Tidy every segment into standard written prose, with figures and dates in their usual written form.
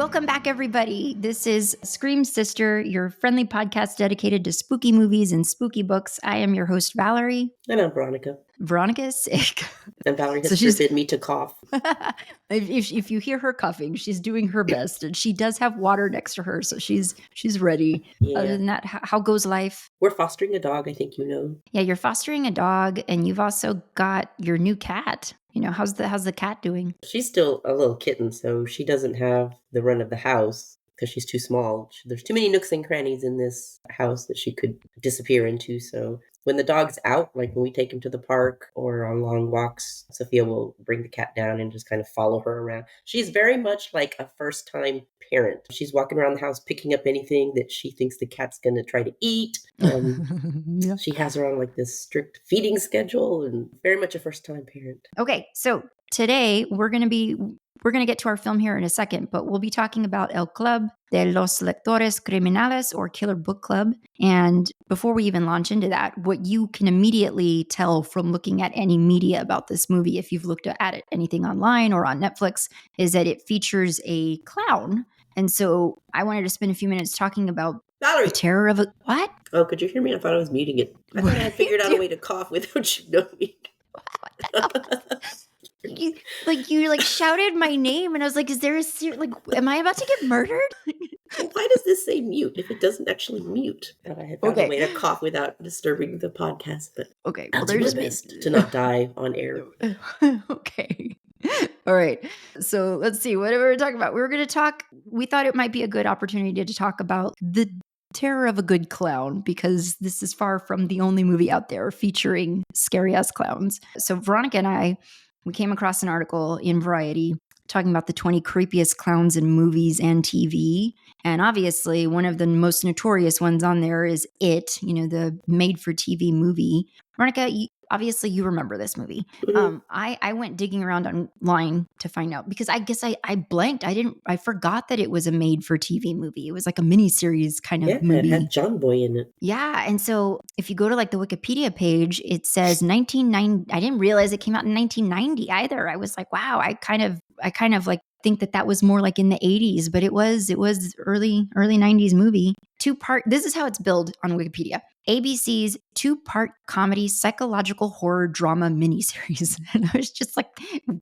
Welcome back, everybody. This is Scream Sister, your friendly podcast dedicated to spooky movies and spooky books. I am your host, Valerie. And I'm Veronica. Veronica is sick. And Valerie has forbidden me to cough. If you hear her coughing, she's doing her best. And she does have water next to her, so she's ready. Yeah. Other than that, how goes life? We're fostering a dog, I think you know. Yeah, you're fostering a dog, and you've also got your new cat. You know, how's the cat doing? She's still a little kitten, so she doesn't have the run of the house because she's too small. There's too many nooks and crannies in this house that she could disappear into. So when the dog's out, like when we take him to the park or on long walks, Sophia will bring the cat down and just kind of follow her around. She's very much like a first-time parent. She's walking around the house picking up anything that she thinks the cat's going to try to eat. Yeah. She has her on like this strict feeding schedule and very much a first-time parent. Okay, so today we're going to get to our film here in a second, but we'll be talking about El Club de los Lectores Criminales, or Killer Book Club. And before we even launch into that, what you can immediately tell from looking at any media about this movie, if you've looked at it, anything online or on Netflix, is that it features a clown. And so I wanted to spend a few minutes talking about Valerie. The terror of a... What? Oh, could you hear me? I thought I was muting it. I thought I had figured out a way to cough without you knowing. You shouted my name, and I was like, "Is there am I about to get murdered?" Well, why does this say mute if it doesn't actually mute? And I had found a way to cough without disturbing the podcast, but okay, well, there's best to not die on air. Okay. All right. So let's see. What are we talking about? We thought it might be a good opportunity to talk about the terror of a good clown, because this is far from the only movie out there featuring scary-ass clowns. So Veronica and we came across an article in Variety talking about the 20 creepiest clowns in movies and TV. And obviously, one of the most notorious ones on there is It, the made-for-TV movie. Veronica, obviously you remember this movie. Mm-hmm. I went digging around online to find out, because I guess I blanked. I forgot that it was a made-for-TV movie. It was like a miniseries kind of movie. It had John Boy in it. Yeah, and so if you go to the Wikipedia page, it says 1990. I didn't realize it came out in 1990 either. I was like, wow, I kind of think that was more like in the 80s, but it was early 90s movie. This is how it's billed on Wikipedia. ABC's 2-part comedy psychological horror drama miniseries. And I was just like,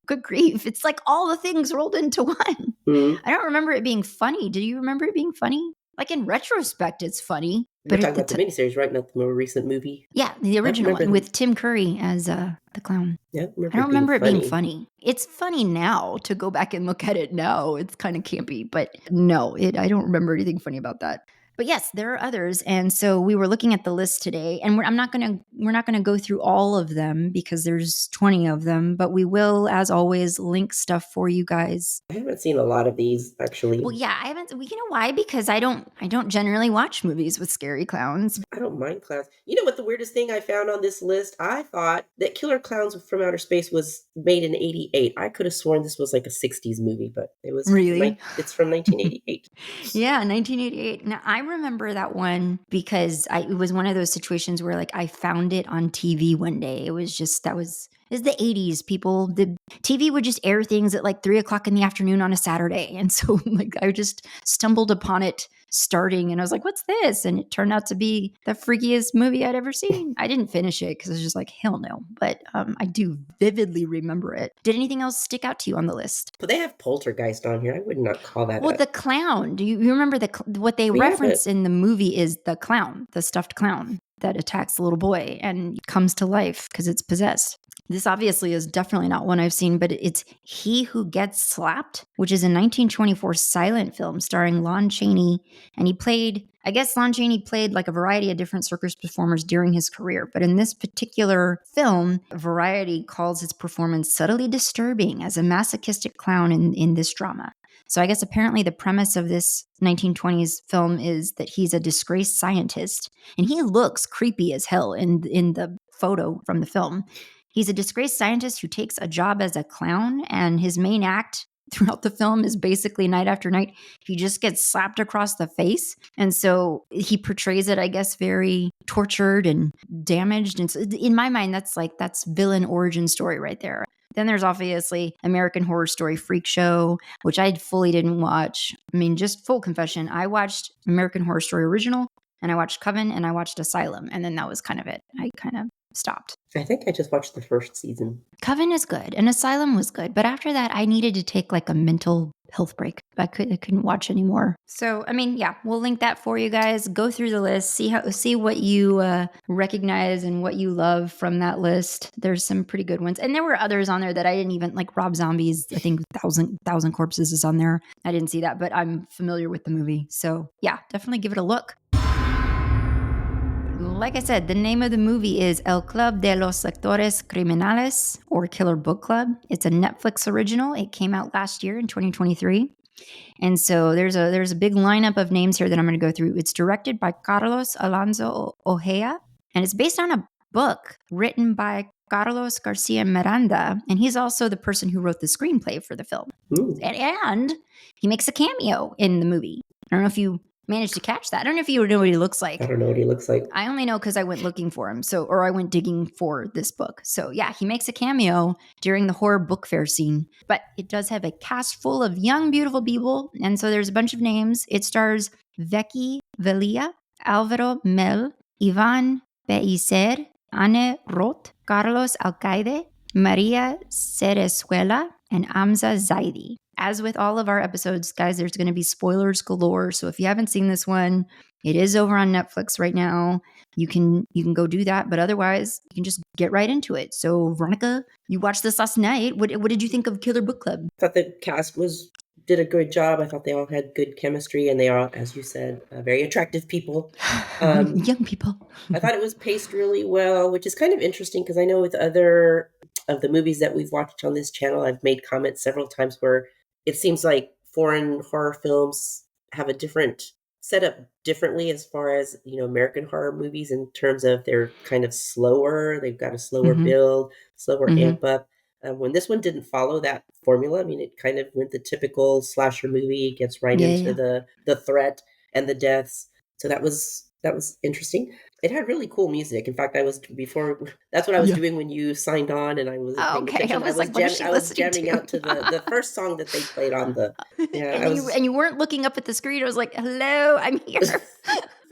good grief. It's like all the things rolled into one. Mm-hmm. I don't remember it being funny. Do you remember it being funny? Like in retrospect, it's funny. You're talking about the miniseries, right? Not the more recent movie? Yeah, the original one with Tim Curry as the clown. Yeah, I don't remember it being funny. It's funny now to go back and look at it now. It's kind of campy, but no, I don't remember anything funny about that. But yes, there are others, and so we were looking at the list today, and we're not going to go through all of them because there's 20 of them, but we will, as always, link stuff for you guys. I haven't seen a lot of these, actually. Well, yeah, I haven't. You know why? Because I don't generally watch movies with scary clowns. I don't mind clowns. You know what the weirdest thing I found on this list? I thought that Killer Clowns from Outer Space was made in 1988. I could have sworn this was like a 60s movie, but it was really. It's from 1988. Yeah, 1988. Now I remember that one because it was one of those situations where I found it on TV one day. It was the 80s, people. The TV would just air things at 3:00 in the afternoon on a Saturday. And so I just stumbled upon it starting and I was like, what's this? And it turned out to be the freakiest movie I'd ever seen. I didn't finish it because I was just like, hell no. But I do vividly remember it. Did anything else stick out to you on the list? But they have Poltergeist on here. I would not call that. Well, the clown. Do you remember what they reference in the movie is the clown, the stuffed clown that attacks the little boy and comes to life because it's possessed. This obviously is definitely not one I've seen, but it's He Who Gets Slapped, which is a 1924 silent film starring Lon Chaney. And Lon Chaney played a variety of different circus performers during his career. But in this particular film, Variety calls his performance subtly disturbing as a masochistic clown in this drama. So I guess apparently the premise of this 1920s film is that he's a disgraced scientist. And he looks creepy as hell in the photo from the film. He's a disgraced scientist who takes a job as a clown, and his main act throughout the film is basically night after night, he just gets slapped across the face. And so he portrays it, I guess, very tortured and damaged. And so in my mind, that's villain origin story right there. Then there's obviously American Horror Story Freak Show, which I fully didn't watch. I mean, just full confession, I watched American Horror Story Original, and I watched Coven, and I watched Asylum, and then that was kind of it. I kind of stopped. I think I just watched the first season. Coven is good, and Asylum was good, but after that, I needed to take like a mental health break. I couldn't watch anymore. So, I mean, yeah, we'll link that for you guys. Go through the list, see what you recognize and what you love from that list. There's some pretty good ones, and there were others on there that I didn't even like. Rob Zombie's, I think, Thousand Corpses is on there. I didn't see that, but I'm familiar with the movie. So, yeah, definitely give it a look. Like I said, the name of the movie is El Club de los Lectores Criminales, or Killer Book Club. It's a Netflix original. It came out last year in 2023. And so there's a big lineup of names here that I'm going to go through. It's directed by Carlos Alonso Ojea, and it's based on a book written by Carlos Garcia Miranda, and he's also the person who wrote the screenplay for the film. And he makes a cameo in the movie. I don't know if you managed to catch that. I don't know if you know what he looks like. I don't know what he looks like. I only know because I went looking for him. Or I went digging for this book. So yeah, he makes a cameo during the horror book fair scene. But it does have a cast full of young, beautiful people. And so there's a bunch of names. It stars Vicky Velia, Alvaro Mel, Ivan Pellicer, Anne Roth, Carlos Alcaide, Maria Cerezuela, and Amza Zaidi. As with all of our episodes, guys, there's going to be spoilers galore. So if you haven't seen this one, it is over on Netflix right now. You can go do that, but otherwise, you can just get right into it. So, Veronica, you watched this last night. What did you think of Killer Book Club? I thought the cast did a good job. I thought they all had good chemistry, and they are, as you said, very attractive people. Young people. I thought it was paced really well, which is kind of interesting because I know with other of the movies that we've watched on this channel, I've made comments several times where it seems like foreign horror films have a different setup differently as far as, American horror movies in terms of they're kind of slower. They've got a slower build, slower amp up. When this one didn't follow that formula, I mean, it kind of went the typical slasher movie, gets right into the threat and the deaths. So that was interesting. It had really cool music. In fact, that's what I was doing when you signed on, and I was paying attention. I was jamming out to the first song that they played on the. Yeah, and you weren't looking up at the screen. I was like, "Hello, I'm here."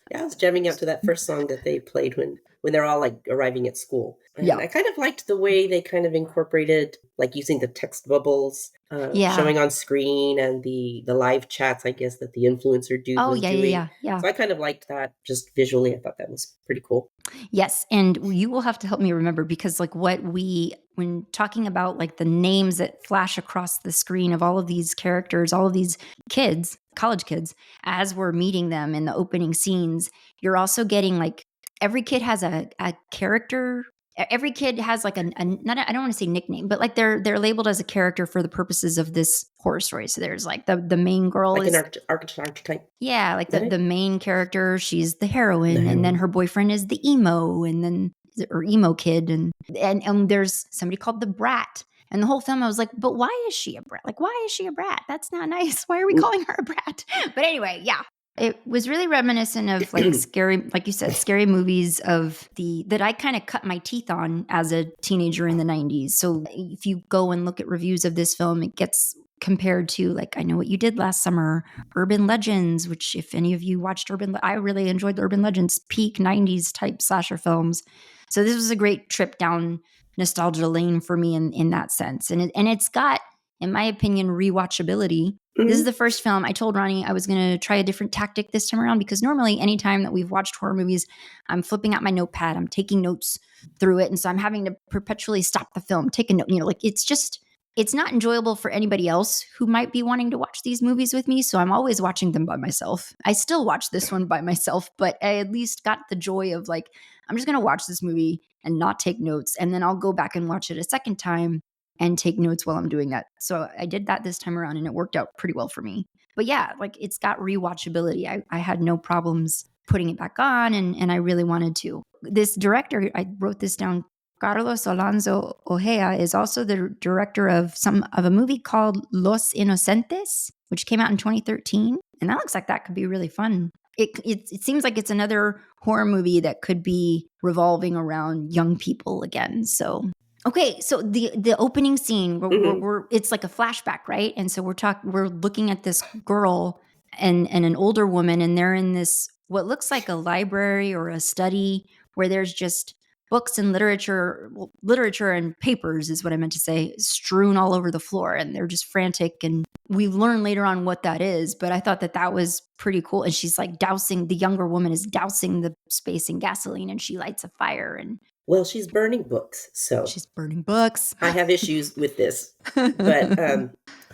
Yeah, I was jamming out to that first song that they played when they're all like arriving at school. And I kind of liked the way they kind of incorporated, like using the text bubbles showing on screen and the live chats, I guess, that the influencer dude was doing. Yeah. So I kind of liked that just visually. I thought that was pretty cool. Yes, and you will have to help me remember because like when talking about like the names that flash across the screen of all of these characters, all of these kids, college kids, as we're meeting them in the opening scenes, you're also getting like every kid has a character. Every kid has like I don't want to say nickname, but like they're labeled as a character for the purposes of this horror story. So there's like the main girl like is an archetype. Yeah, like the main character, she's the heroine, and then her boyfriend is the emo, and then or emo kid, and there's somebody called the brat. And the whole film, I was like, but why is she a brat? Like, why is she a brat? That's not nice. Why are we calling her a brat? But anyway, yeah. It was really reminiscent of like scary, like you said, scary movies that I kind of cut my teeth on as a teenager in the 90s. So if you go and look at reviews of this film, it gets compared to like, I Know What You Did Last Summer, Urban Legends, which if any of you watched I really enjoyed Urban Legends, peak 90s type slasher films. So this was a great trip down nostalgia lane for me in that sense. And it's got, in my opinion, rewatchability. This is the first film I told Ronnie I was going to try a different tactic this time around because normally anytime that we've watched horror movies, I'm flipping out my notepad, I'm taking notes through it. And so I'm having to perpetually stop the film, take a note, like it's not enjoyable for anybody else who might be wanting to watch these movies with me. So I'm always watching them by myself. I still watch this one by myself, but I at least got the joy of like, I'm just going to watch this movie and not take notes. And then I'll go back and watch it a second time and take notes while I'm doing that. So I did that this time around and it worked out pretty well for me. But yeah, like it's got rewatchability. I had no problems putting it back on and I really wanted to. This director, I wrote this down, Carlos Alonso Ojea, is also the director of a movie called Los Inocentes, which came out in 2013. And that looks like that could be really fun. It seems like it's another horror movie that could be revolving around young people again. So Okay, so the opening scene, we're it's like a flashback, right? And so we're looking at this girl and an older woman, and they're in this what looks like a library or a study where there's just books and literature and papers is what I meant to say, strewn all over the floor, and they're just frantic. And we learn later on what that is, but I thought that was pretty cool. And she's like the younger woman is dousing the space in gasoline, and she lights a fire and. Well, she's burning books, so She's burning books. I have issues with this. But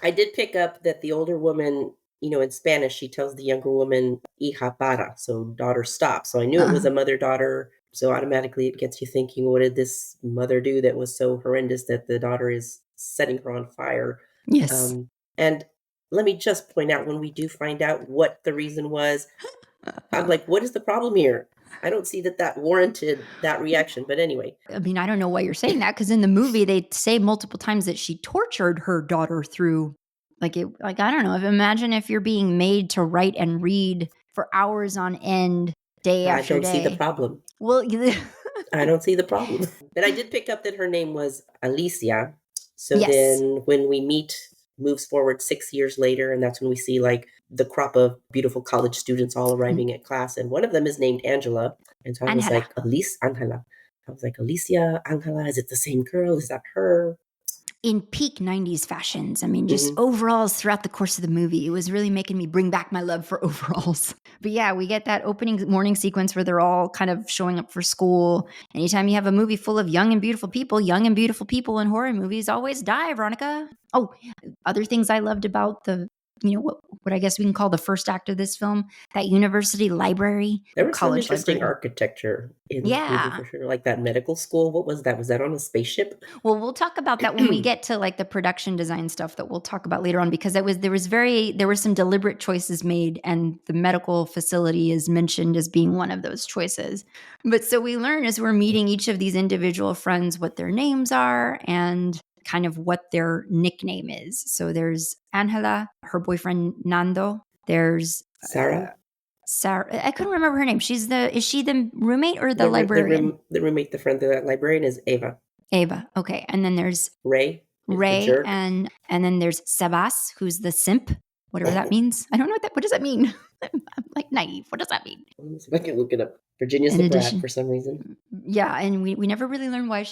I did pick up that the older woman, in Spanish, she tells the younger woman, hija para, so daughter stop. So I knew it was a mother-daughter. So automatically it gets you thinking, what did this mother do that was so horrendous that the daughter is setting her on fire? Yes. And let me just point out, when we do find out what the reason was, I'm like, what is the problem here? I don't see that warranted that reaction. But anyway. I mean, I don't know why you're saying that, because in the movie, they say multiple times that she tortured her daughter through, I don't know. Imagine if you're being made to write and read for hours on end, day after day. I don't see the problem. Well, I don't see the problem. But I did pick up that her name was Alicia. So yes. Then when we moves forward 6 years later, and that's when we see like the crop of beautiful college students all arriving at class, and one of them is named Angela, and so I was like, Angela. I was like, Alicia, Angela, is it the same girl? Is that her? In peak 90s fashions. I mean, just overalls throughout the course of the movie. It was really making me bring back my love for overalls. But yeah, we get that opening morning sequence where they're all kind of showing up for school. Anytime you have a movie full of young and beautiful people in horror movies always die, Veronica. Oh, other things I loved about what I guess we can call the first act of this film, that university library. There was some interesting library. Architecture in the movie for sure. Like that medical school. What was that? Was that on a spaceship? Well, we'll talk about that when we get to like the production design stuff that we'll talk about later on, because there were some deliberate choices made, and the medical facility is mentioned as being one of those choices. But so we learn as we're meeting each of these individual friends what their names are and kind of what their nickname is. So there's Angela, her boyfriend Nando. There's Sarah. I couldn't remember her name. Is she the roommate or the librarian? The roommate, the friend of that librarian is Eva. Eva. Okay. And then there's Ray, and then there's Sebas, who's the simp, whatever that means. I don't know what does that mean? I'm like naive. What does that mean? I can look it up. Virginia's the brat for some reason. Yeah, and we never really learned why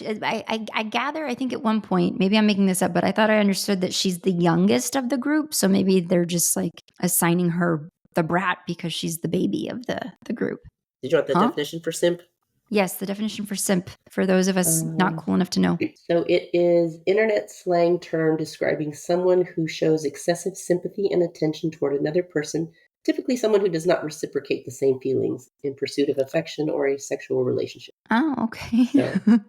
I gather, I think at one point, maybe I'm making this up, but I thought I understood that she's the youngest of the group. So maybe they're just like assigning her the brat because she's the baby of the group. Did you want the definition for simp? Yes, the definition for simp, for those of us not cool enough to know. So it is internet slang term describing someone who shows excessive sympathy and attention toward another person, typically someone who does not reciprocate the same feelings in pursuit of affection or a sexual relationship. Oh, okay. So.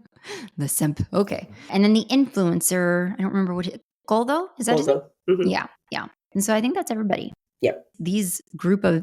The simp. Okay. And then the influencer, I don't remember Goldo? Is that his name? Mm-hmm. Yeah. And so I think that's everybody. Yep. This group of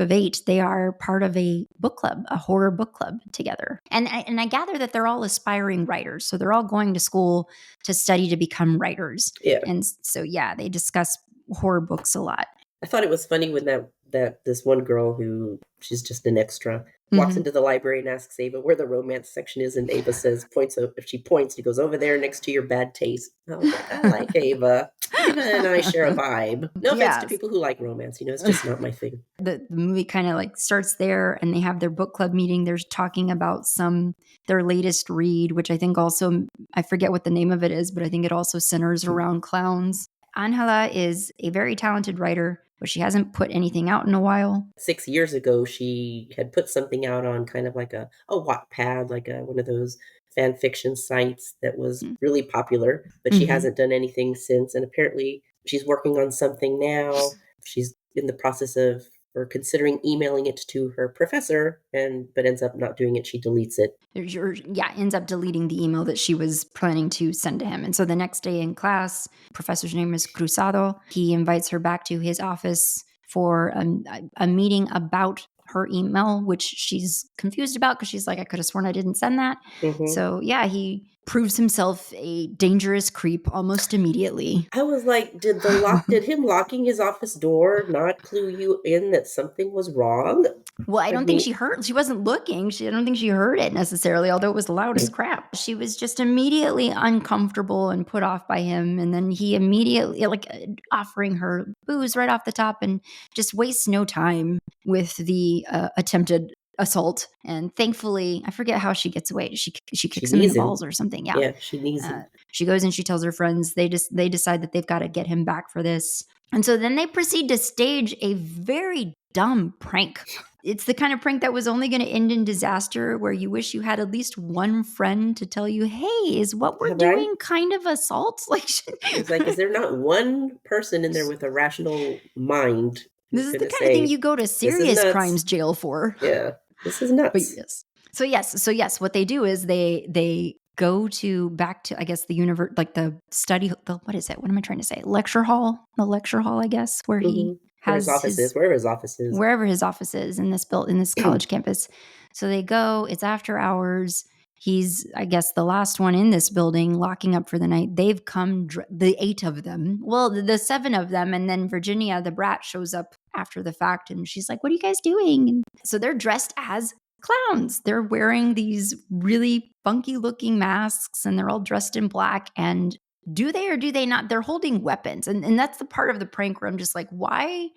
8, they are part of a book club, a horror book club together. And I gather that they're all aspiring writers. So they're all going to school to study to become writers. Yeah. And so, they discuss horror books a lot. I thought it was funny when that this one girl who she's just an extra walks into the library and asks Ava where the romance section is, and Ava she goes over there next to your bad taste. I like Ava. Ava and I share a vibe. No offense to people who like romance, it's just not my thing. The movie kind of like starts there, and they have their book club meeting. They're talking about their latest read, which I think also, I forget what the name of it is, but I think it also centers around clowns. Angela is a very talented writer, but she hasn't put anything out in a while. 6 years ago, she had put something out on kind of like a Wattpad, like one of those fan fiction sites that was really popular, but she hasn't done anything since. And apparently she's working on something now. She's in the process of or considering emailing it to her professor, but ends up not doing it. She deletes it. Ends up deleting the email that she was planning to send to him. And so the next day in class, professor's name is Cruzado. He invites her back to his office for a meeting about her email, which she's confused about because she's like, I could have sworn I didn't send that. So he proves himself a dangerous creep almost immediately. I was like, did him locking his office door not clue you in that something was wrong? Well, I don't think she wasn't looking. I don't think she heard it necessarily, although it was loud as crap. She was just immediately uncomfortable and put off by him. And then he immediately, offering her booze right off the top, and just wastes no time with the attempted assault. And thankfully, I forget how she gets away. She kicks him in the balls or something. Yeah. Yeah, she needs him. She goes and she tells her friends. They decide that they've got to get him back for this. And so then they proceed to stage a very dumb prank. It's the kind of prank that was only going to end in disaster, where you wish you had at least one friend to tell you, hey, is what we're doing kind of assault? It's like, is there not one person in there with a rational mind? This is the kind of thing you go to serious crimes jail for. Yeah, this is nuts. But yes. What they do is they go back to, I guess, the universe, like the study, what is it? What am I trying to say? Lecture hall, I guess, where he has wherever his office is in this college campus. So they go, it's after hours. He's, I guess, the last one in this building, locking up for the night. They've come, the 8 of them, well, the 7 of them. And then Virginia, the brat, shows up after the fact. And she's like, what are you guys doing? And so they're dressed as clowns. They're wearing these really funky looking masks, and they're all dressed in black. And do they or do they not? They're holding weapons. And that's the part of the prank where I'm just like, why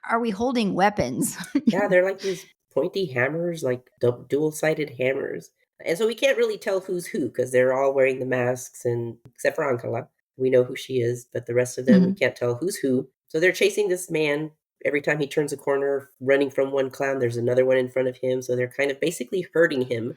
are we holding weapons? Yeah, they're like these pointy hammers, like dual-sided hammers. And so we can't really tell who's who, because they're all wearing the masks, and except for Ankala. We know who she is, but the rest of them, we can't tell who's who. So they're chasing this man. Every time he turns a corner, running from one clown, there's another one in front of him. So they're kind of basically herding him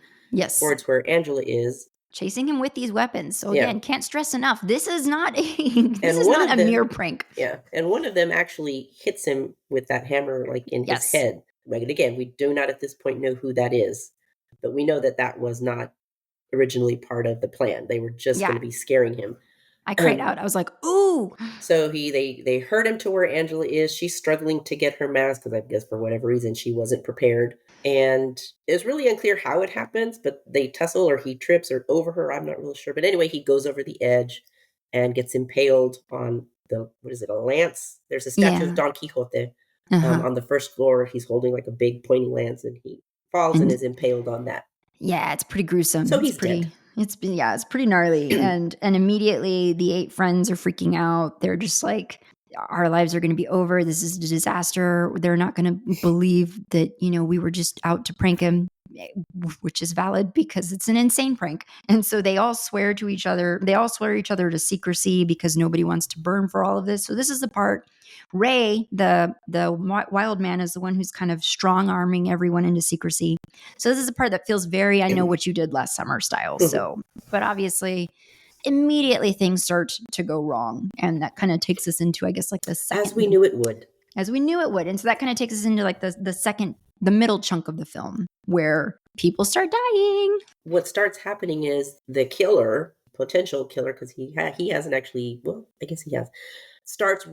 towards where Angela is. Chasing him with these weapons. So again, can't stress enough. This is not a mere prank. Yeah. And one of them actually hits him with that hammer, like in his head. Like, again, we do not at this point know who that is, but we know that was not originally part of the plan. They were just going to be scaring him. I cried out. I was like, ooh. So they herd him to where Angela is. She's struggling to get her mask because I guess for whatever reason she wasn't prepared. And it's really unclear how it happens, but they tussle, or he trips or over her. I'm not really sure. But anyway, he goes over the edge and gets impaled on a lance? There's a statue of Don Quixote on the first floor. He's holding like a big pointing lance, and he falls and is impaled on that. Yeah, it's pretty gruesome. So he's dead. It's pretty gnarly. and immediately the 8 friends are freaking out. They're just like, our lives are going to be over. This is a disaster. They're not going to believe that, we were just out to prank him, which is valid because it's an insane prank. And so they all swear each other to secrecy because nobody wants to burn for all of this. So this is the part. Ray, the wild man, is the one who's kind of strong-arming everyone into secrecy. So this is the part that feels very I know what you did last summer style. So, but obviously immediately things start to go wrong. And that kind of takes us into, I guess, like the second. As we knew it would. And so that kind of takes us into like the middle chunk of the film where people start dying. What starts happening is the killer, potential killer, because he hasn't actually, well, I guess he has, starts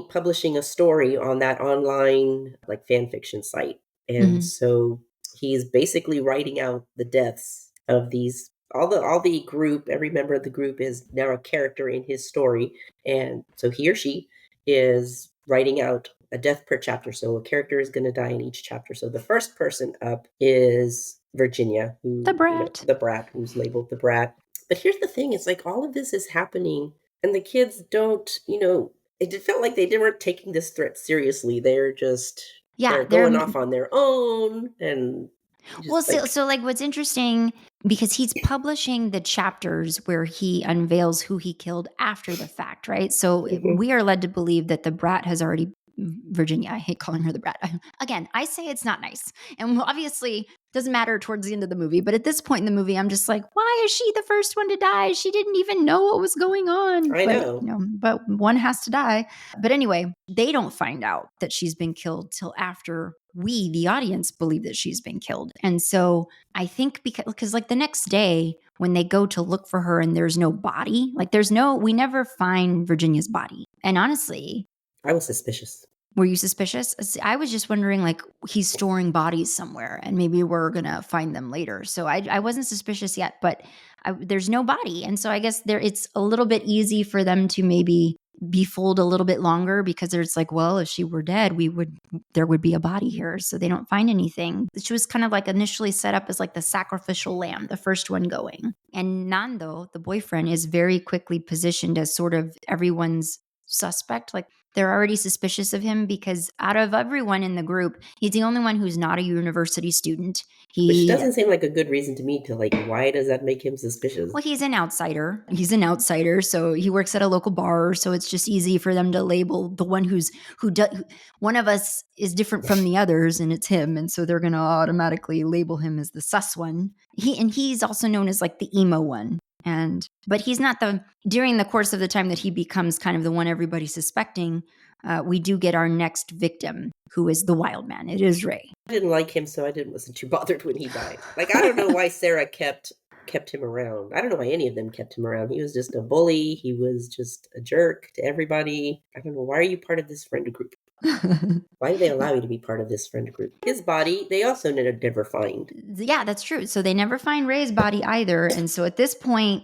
publishing a story on that online like fan fiction site. And so he's basically writing out the deaths of these, all the group, every member of the group is now a character in his story. And so he or she is writing out a death per chapter. So a character is going to die in each chapter. So the first person up is Virginia, the brat, who's labeled the brat. But here's the thing. It's like all of this is happening and the kids don't, it felt like they weren't taking this threat seriously. They're just they're going off on their own. And so like what's interesting, because he's publishing the chapters where he unveils who he killed after the fact, right? So we are led to believe that the brat has already, Virginia, I hate calling her the brat. Again, I say it's not nice. And obviously doesn't matter towards the end of the movie. But at this point in the movie, I'm just like, why is she the first one to die? She didn't even know what was going on. I know. But one has to die. But anyway, they don't find out that she's been killed till after we, the audience, believe that she's been killed. And so I think because like the next day when they go to look for her and there's no body, like we never find Virginia's body. And honestly, I was suspicious. Were you suspicious? I was just wondering, like, he's storing bodies somewhere and maybe we're going to find them later. So I wasn't suspicious yet, but there's no body. And so I guess it's a little bit easy for them to maybe be fooled a little bit longer because there's like, well, if she were dead, there would be a body here. So they don't find anything. She was kind of like initially set up as like the sacrificial lamb, the first one going. And Nando, the boyfriend, is very quickly positioned as sort of everyone's suspect. Like, they're already suspicious of him because out of everyone in the group, he's the only one who's not a university student. Which doesn't seem like a good reason to me to like, why does that make him suspicious? Well, he's an outsider. So he works at a local bar. So it's just easy for them to label the one one of us is different from the others, and it's him. And so they're going to automatically label him as the sus one. He's also known as like the emo one. But he's not during the course of the time that he becomes kind of the one everybody's suspecting, we do get our next victim, who is the wild man. It is Ray. I didn't like him, so I wasn't too bothered when he died. Like, I don't know why Sarah kept him around. I don't know why any of them kept him around. He was just a bully. He was just a jerk to everybody. I don't know. Why are you part of this friend group? Why do they allow you to be part of this friend group? His body, they also never find. Yeah, that's true. So they never find Ray's body either. And so at this point,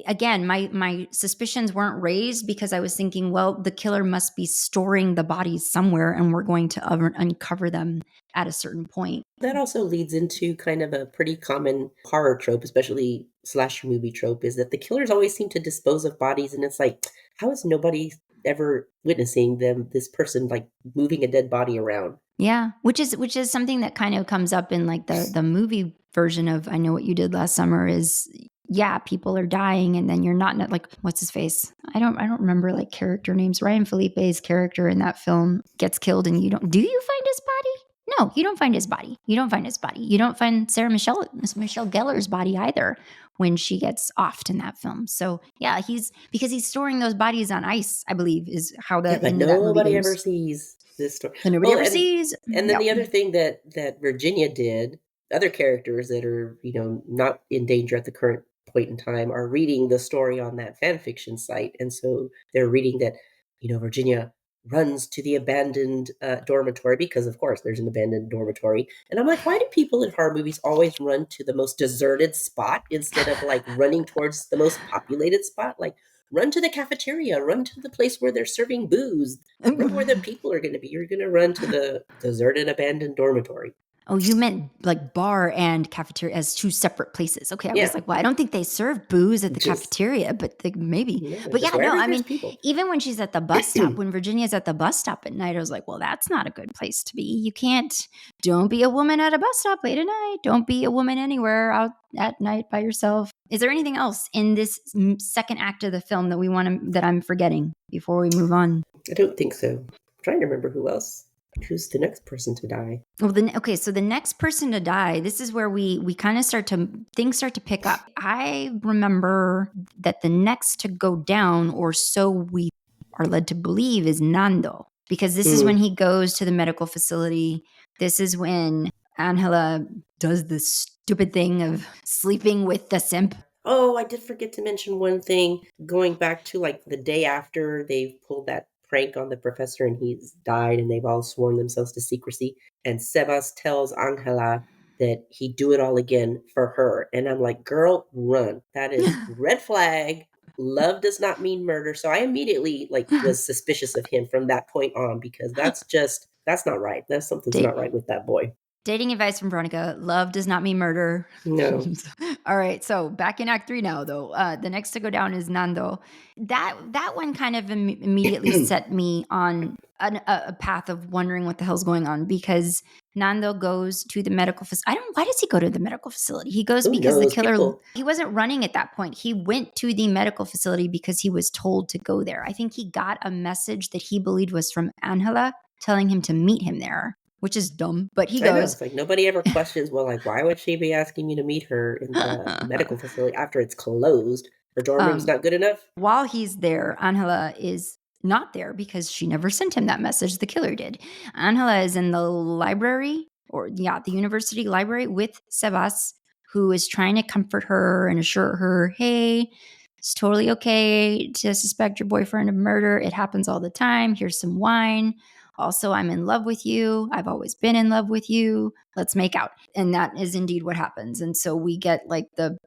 again, my suspicions weren't raised because I was thinking, well, the killer must be storing the bodies somewhere and we're going to uncover them at a certain point. That also leads into kind of a pretty common horror trope, especially slasher movie trope, is that the killers always seem to dispose of bodies. And it's like, how is nobody ever witnessing this person like moving a dead body around? Yeah, which is something that kind of comes up in like the movie version of I Know What You Did Last Summer is, yeah, people are dying and then you're not like, what's his face? I don't remember like character names. Ryan Felipe's character in that film gets killed and do you find his body? No, you don't find his body. You don't find his body. You don't find Sarah Michelle Gellar's body either when she gets offed in that film. So yeah, because he's storing those bodies on ice, I believe, is how that end of that movie goes. Nobody ever sees this story. And nobody ever sees. And then the other thing that Virginia did, other characters that are, not in danger at the current point in time are reading the story on that fan fiction site. And so they're reading that, Virginia runs to the abandoned dormitory because, of course, there's an abandoned dormitory. And I'm like, why do people in horror movies always run to the most deserted spot instead of like running towards the most populated spot? Like, run to the cafeteria, run to the place where they're serving booze, run where the people are going to be. You're going to run to the deserted, abandoned dormitory. Oh, you meant like bar and cafeteria as two separate places. Okay, I was like, well, I don't think they serve booze at the cafeteria, but maybe. Yeah, but yeah, no, I mean, even when she's at the bus stop, when Virginia's at the bus stop at night, I was like, well, that's not a good place to be. Don't be a woman at a bus stop late at night. Don't be a woman anywhere out at night by yourself. Is there anything else in this second act of the film that I'm forgetting before we move on? I don't think so. I'm trying to remember who else. Who's the next person to die? Well, so the next person to die, this is where we kind of things start to pick up. I remember that the next to go down, or so we are led to believe, is Nando. Because this is when he goes to the medical facility. This is when Angela does this stupid thing of sleeping with the simp. Oh, I did forget to mention one thing. Going back to like the day after they've pulled that prank on the professor and he's died and they've all sworn themselves to secrecy. And Sebas tells Angela that he'd do it all again for her. And I'm like, girl, run. That is red flag. Love does not mean murder. So I immediately was suspicious of him from that point on because that's not right. Something's not right with that boy. Dating advice from Veronica. Love does not mean murder. No. All right. So back in Act 3 now, though. The next to go down is Nando. That one kind of immediately set me on a path of wondering what the hell's going on because Nando goes to the medical facility. Why does he go to the medical facility? He goes because the killer, he wasn't running at that point. He went to the medical facility because he was told to go there. I think he got a message that he believed was from Angela telling him to meet him there. Which is dumb, but he goes. It's like nobody ever questions, well, like, why would she be asking you to meet her in the medical facility after it's closed? Her dorm room's not good enough? While he's there, Angela is not there because she never sent him that message. The killer did. Angela is in the library, the university library with Sebas, who is trying to comfort her and assure her, hey, it's totally okay to suspect your boyfriend of murder. It happens all the time. Here's some wine. Also, I'm in love with you. I've always been in love with you. Let's make out. And that is indeed what happens. And so we get like the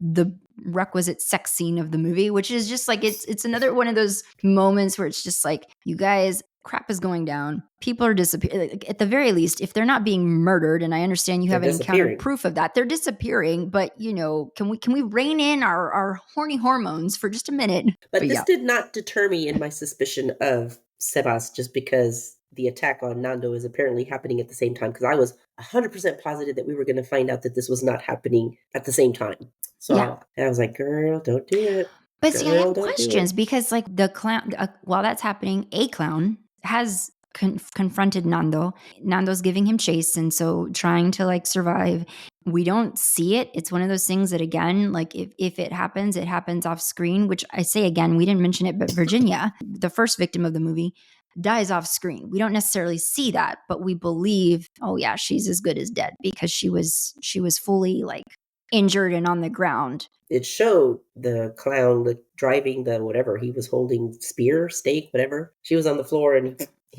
requisite sex scene of the movie, which is just like, it's another one of those moments where it's just like, you guys, crap is going down. People are disappearing. Like, at the very least, if they're not being murdered, and I understand you haven't encountered proof of that, they're disappearing. But can we rein in our horny hormones for just a minute? But this did not deter me in my suspicion of Sebas, just because the attack on Nando is apparently happening at the same time. Because I was 100% positive that we were going to find out that this was not happening at the same time. So I was like, girl, don't do it. But see, I have questions because like the clown, while that's happening, a clown has confronted Nando. Nando's giving him chase, and so trying to like survive. We don't see it. It's one of those things that, again, like if it happens off screen, which I say again, we didn't mention it, but Virginia, the first victim of the movie, dies off screen. We don't necessarily see that, but we believe, oh yeah, she's as good as dead because she was fully like injured and on the ground. It showed the clown like driving the whatever he was holding, spear, stake, whatever. She was on the floor, and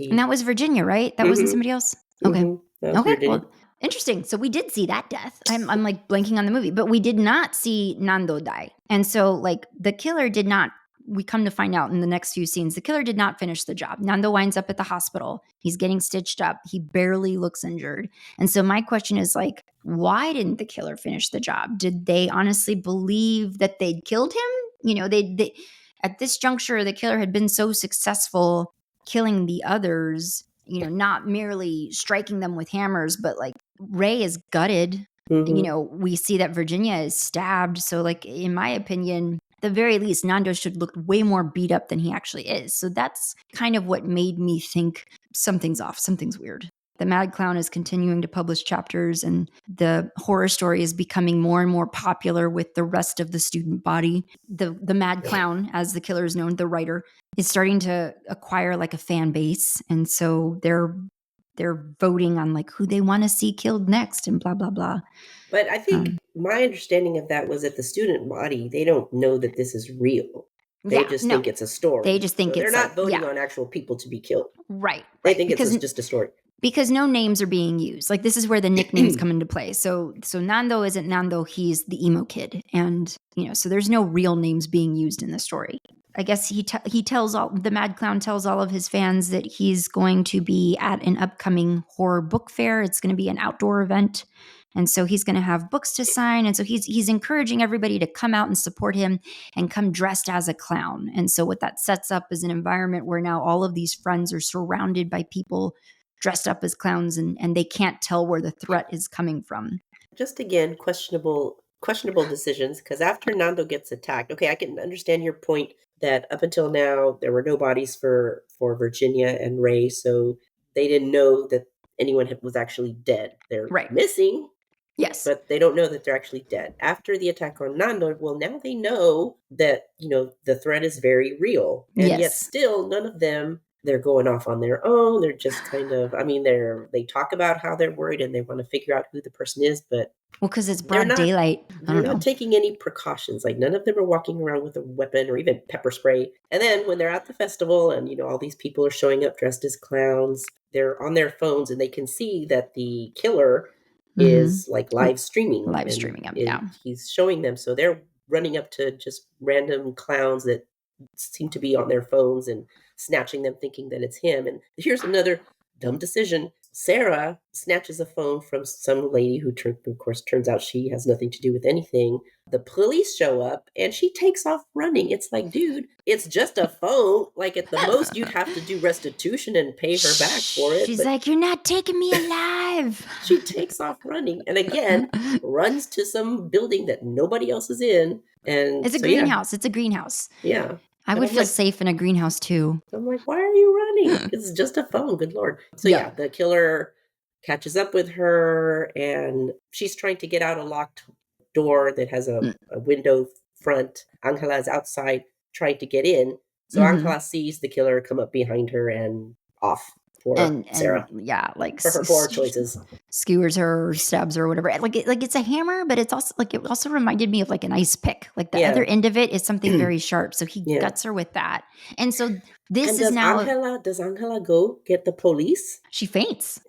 that was Virginia, right? That wasn't somebody else. Okay, okay, Virginia. well, interesting. So we did see that death. I'm like blanking on the movie, but we did not see Nando die, and so like the killer did not. We come to find out in the next few scenes, the killer did not finish the job. Nando winds up at the hospital. He's getting stitched up. He barely looks injured. And so my question is like, why didn't the killer finish the job? Did they honestly believe that they'd killed him? They at this juncture, the killer had been so successful killing the others, not merely striking them with hammers, but like Ray is gutted. Mm-hmm. We see that Virginia is stabbed. So like, in my opinion, the very least, Nando should look way more beat up than he actually is. So that's kind of what made me think something's off, something's weird. The Mad Clown is continuing to publish chapters, and the horror story is becoming more and more popular with the rest of the student body. The Mad Clown, as the killer is known, the writer, is starting to acquire like a fan base. And so they're voting on like who they want to see killed next and blah, blah, blah. But I think my understanding of that was that the student body, they don't know that this is real. They just think it's a story. They just think they're not voting on actual people to be killed. Right. They think it's just a story. Because no names are being used. Like, this is where the nicknames come into play. So Nando isn't Nando, he's the emo kid. And, so there's no real names being used in the story. I guess he tells the Mad Clown tells all of his fans that he's going to be at an upcoming horror book fair. It's going to be an outdoor event. And so he's going to have books to sign. And so he's encouraging everybody to come out and support him and come dressed as a clown. And so what that sets up is an environment where now all of these friends are surrounded by people dressed up as clowns, and they can't tell where the threat is coming from. Just again, questionable decisions, because after Nando gets attacked, okay, I can understand your point that up until now there were no bodies for Virginia and Ray, so they didn't know that anyone was actually dead. They're missing. Yes. But they don't know that they're actually dead. After the attack on Nando, well, now they know that, the threat is very real. And yet still none of them, they're going off on their own. They're just kind of, they talk about how they're worried and they want to figure out who the person is, but because it's broad daylight. They're not taking any precautions. Like, none of them are walking around with a weapon or even pepper spray. And then when they're at the festival and, all these people are showing up dressed as clowns, they're on their phones and they can see that the killer is like live streaming. He's showing them. So they're running up to just random clowns that seem to be on their phones and snatching them, thinking that it's him. And here's another dumb decision. Sarah snatches a phone from some lady who, of course, turns out she has nothing to do with anything. The police show up and she takes off running. It's like, dude, it's just a phone. Like, at the most, you'd have to do restitution and pay her back for it. She's like, you're not taking me alive. She takes off running and again runs to some building that nobody else is in. And it's a greenhouse. It's a greenhouse. Yeah. I would feel safe in a greenhouse too. I'm like, why are you running? It's just a phone. Good Lord. So the killer catches up with her and she's trying to get out a locked door that has a window front. Angela's outside trying to get in. So Angela sees the killer come up behind her and off. Poor Sarah. yeah, like For her poor choices. skewers her or stabs her or whatever. Like it's a hammer, but it's also like, it also reminded me of like an ice pick. Like the other end of it is something very sharp. So he guts her with that. And so this and is now. Does Angela go get the police? She faints.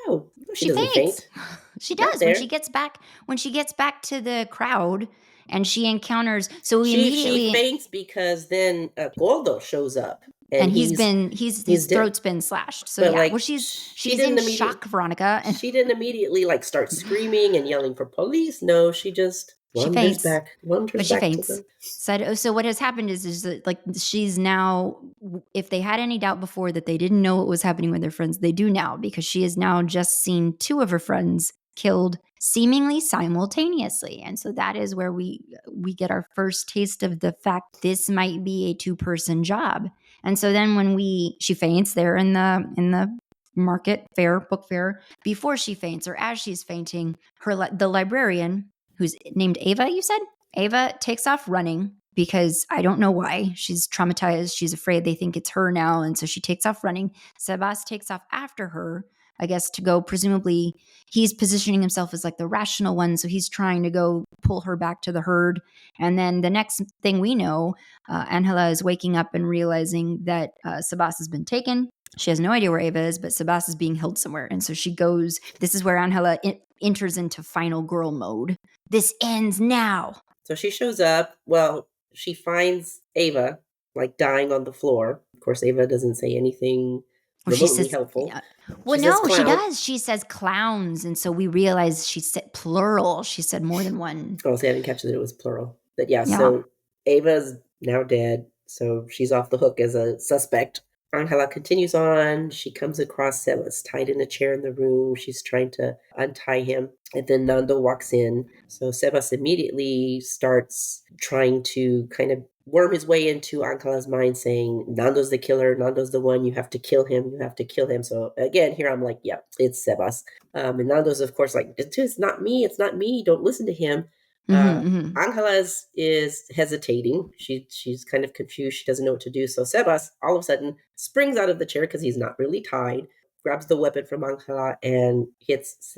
No, she doesn't faints. faint. She does when she gets back to the crowd and she encounters. So we immediately she faints because then Goldo shows up. And his throat's been slashed. So but yeah, well she's in shock, Veronica. She didn't immediately like start screaming and yelling for police. No, she just wanders back. She faints. So what has happened is that like she's now, if they had any doubt before that they didn't know what was happening with their friends, they do now, because she has now just seen two of her friends killed seemingly simultaneously. And so that is where we get our first taste of the fact this might be a two-person job. And so then when she faints there in the book fair, before she faints or as she's fainting, the librarian, who's named Ava, you said? Ava takes off running because I don't know why. She's traumatized. She's afraid they think it's her now. And so she takes off running. Sebas takes off after her, I guess, to go, presumably he's positioning himself as like the rational one. So he's trying to go pull her back to the herd. And then the next thing we know, Angela is waking up and realizing that Sebas has been taken. She has no idea where Ava is, but Sebas is being held somewhere. And so she goes, this is where Angela enters into final girl mode. This ends now. So she shows up. Well, she finds Ava like dying on the floor. Of course, Ava doesn't say anything remotely helpful. Yeah. Well, she does. She says clowns. And so we realize she said plural. She said more than one. Oh, see, I didn't catch that it was plural. But yeah, so Ava's now dead. So she's off the hook as a suspect. Angela continues on. She comes across Sebas tied in a chair in the room. She's trying to untie him. And then Nando walks in. So Sebas immediately starts trying to kind of worm his way into Angela's mind, saying, Nando's the killer. Nando's the one. You have to kill him. You have to kill him. So again, here I'm like, yeah, it's Sebas. And Nando's, of course, like, it's not me. It's not me. Don't listen to him. Angela is hesitating. She's kind of confused. She doesn't know what to do. So Sebas all of a sudden springs out of the chair because he's not really tied, grabs the weapon from Angela and hits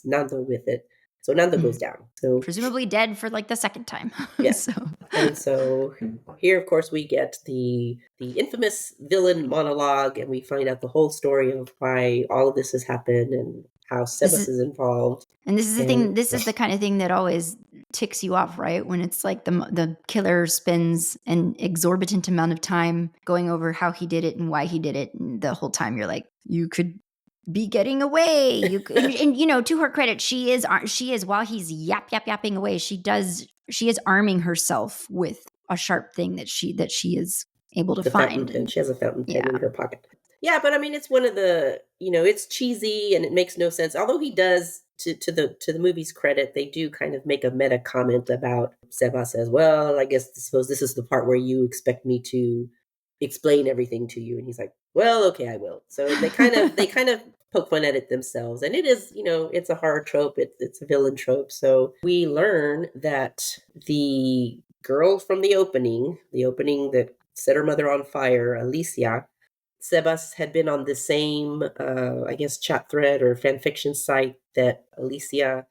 Nando with it. So Nando goes down. So presumably dead for like the second time. Yeah. And so here, of course, we get the infamous villain monologue, and we find out the whole story of why all of this has happened and how Sebas is involved. And this is the thing. This is the kind of thing that always ticks you off, right? When it's like the killer spends an exorbitant amount of time going over how he did it and why he did it, and the whole time you're like, you could be getting away. You could, and you know, to her credit, she is while he's yapping away, she is arming herself with a sharp thing that she is able to find. And she has a fountain pen in her pocket. Yeah, but I mean, it's one of the, it's cheesy and it makes no sense. Although he does, to the movie's credit, they do kind of make a meta comment about Sebas as well. I suppose this is the part where you expect me to explain everything to you, and he's like, well, okay, I will. So they kind of poke fun at it themselves, and it is, it's a horror trope. It's a villain trope. So we learn that the girl from the opening that set her mother on fire, Alicia, Sebas had been on the same, chat thread or fan fiction site that Alicia.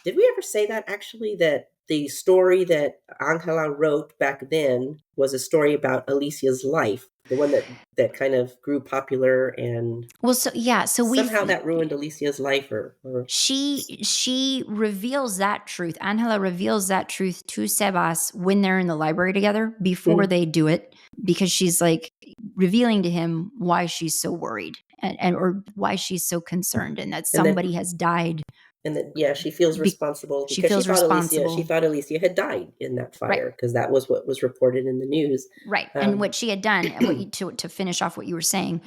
Did we ever say that actually, that the story that Angela wrote back then was a story about Alicia's life, the one that kind of grew popular and somehow that ruined Alicia's life or she reveals that truth. Angela reveals that truth to Sebas when they're in the library together before they do it, because she's like revealing to him why she's so worried and or why she's so concerned and that somebody has died. And that, she feels responsible because she thought Alicia had died in that fire because that was what was reported in the news. Right. And what she had done, to finish off what you were saying,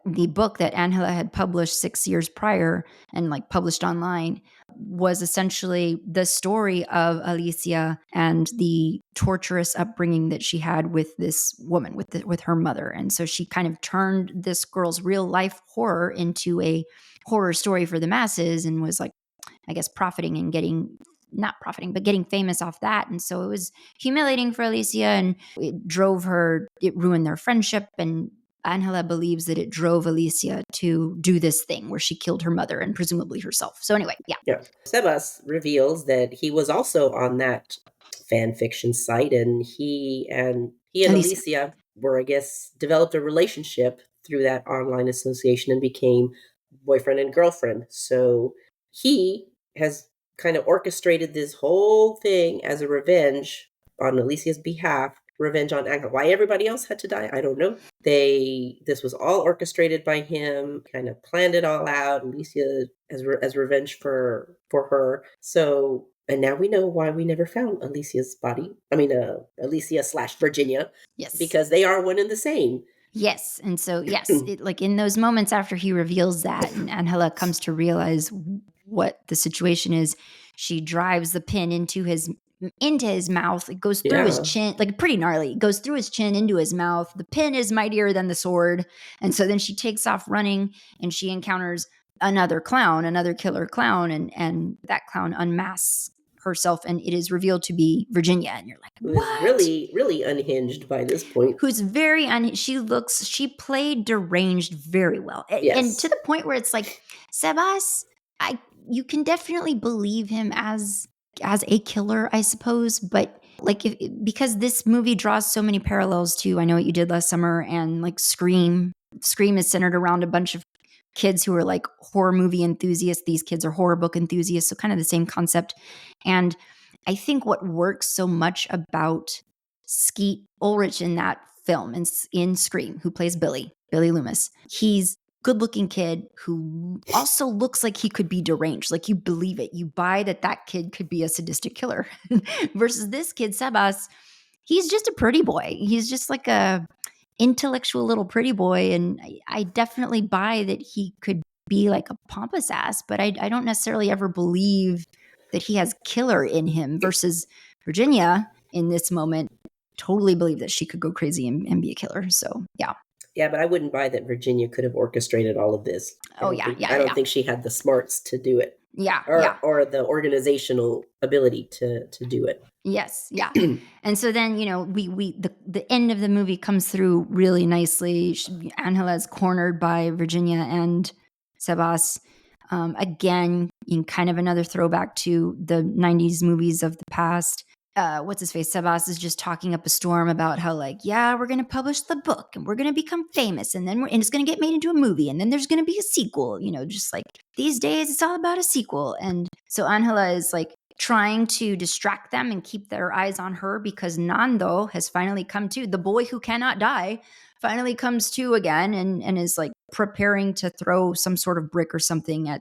the book that Angela had published 6 years prior and like published online was essentially the story of Alicia and the torturous upbringing that she had with this woman, with her mother. And so she kind of turned this girl's real life horror into a horror story for the masses and was like, I guess, profiting and getting famous off that. And so it was humiliating for Alicia, and it ruined their friendship. And Angela believes that it drove Alicia to do this thing where she killed her mother and presumably herself. So anyway, yeah. Yeah. Sebas reveals that he was also on that fan fiction site, and he and Alicia were, I guess, developed a relationship through that online association and became boyfriend and girlfriend. So he has kind of orchestrated this whole thing as a revenge on Alicia's behalf, revenge on Agatha. Why everybody else had to die, I don't know. This was all orchestrated by him, kind of planned it all out. Alicia as revenge for her. So, and now we know why we never found Alicia's body. I mean, Alicia/Virginia. Yes. Because they are one and the same. Yes. And so, yes, like in those moments after he reveals that, and Angela comes to realize what the situation is, she drives the pin into his mouth. It goes through his chin, like pretty gnarly. It goes through his chin into his mouth. The pin is mightier than the sword. And so then she takes off running and she encounters another killer clown, and that clown unmasks herself, and it is revealed to be Virginia. And you're like, what? Who's really unhinged by this point. Who's very she played deranged very well. Yes. And to the point where it's like, Sebas, you can definitely believe him as a killer, I suppose. But like, because this movie draws so many parallels to I Know What You Did Last Summer and like Scream. Scream is centered around a bunch of kids who are like horror movie enthusiasts. These kids are horror book enthusiasts. So kind of the same concept. And I think what works so much about Skeet Ulrich in that film, in Scream, who plays Billy Loomis, he's good looking kid who also looks like he could be deranged. Like you believe it. You buy that kid could be a sadistic killer versus this kid, Sebas. He's just a pretty boy. He's just like a intellectual little pretty boy. And I definitely buy that he could be like a pompous ass, but I don't necessarily ever believe that he has killer in him versus Virginia in this moment. Totally believe that she could go crazy and be a killer. So yeah. Yeah, but I wouldn't buy that Virginia could have orchestrated all of this. I don't think she had the smarts to do it. Or the organizational ability to do it. Yes, yeah. And so then, the end of the movie comes through really nicely. Angela is cornered by Virginia and Sebas. Again, in kind of another throwback to the 90s movies of the past. What's his face? Sebas is just talking up a storm about how we're going to publish the book and we're going to become famous and then it's going to get made into a movie and then there's going to be a sequel, just like these days it's all about a sequel. And so Angela is trying to distract them and keep their eyes on her because Nando has finally come to, the boy who cannot die, finally comes to again and is preparing to throw some sort of brick or something at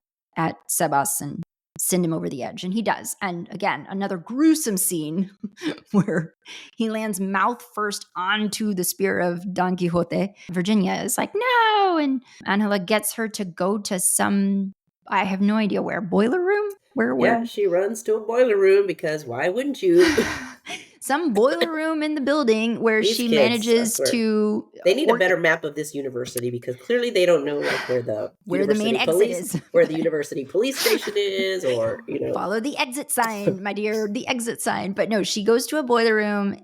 Sebas and send him over the edge. And he does. And again, another gruesome scene where he lands mouth first onto the spear of Don Quixote. Virginia is like, no. And Angela gets her to go to some, I have no idea where, boiler room? Where? Yeah, she runs to a boiler room because why wouldn't you? Some boiler room in the building where she manages to... They need a better map of this university because clearly they don't know where the main exit is. Where the university police station is or, Follow the exit sign, my dear, the exit sign. But no, she goes to a boiler room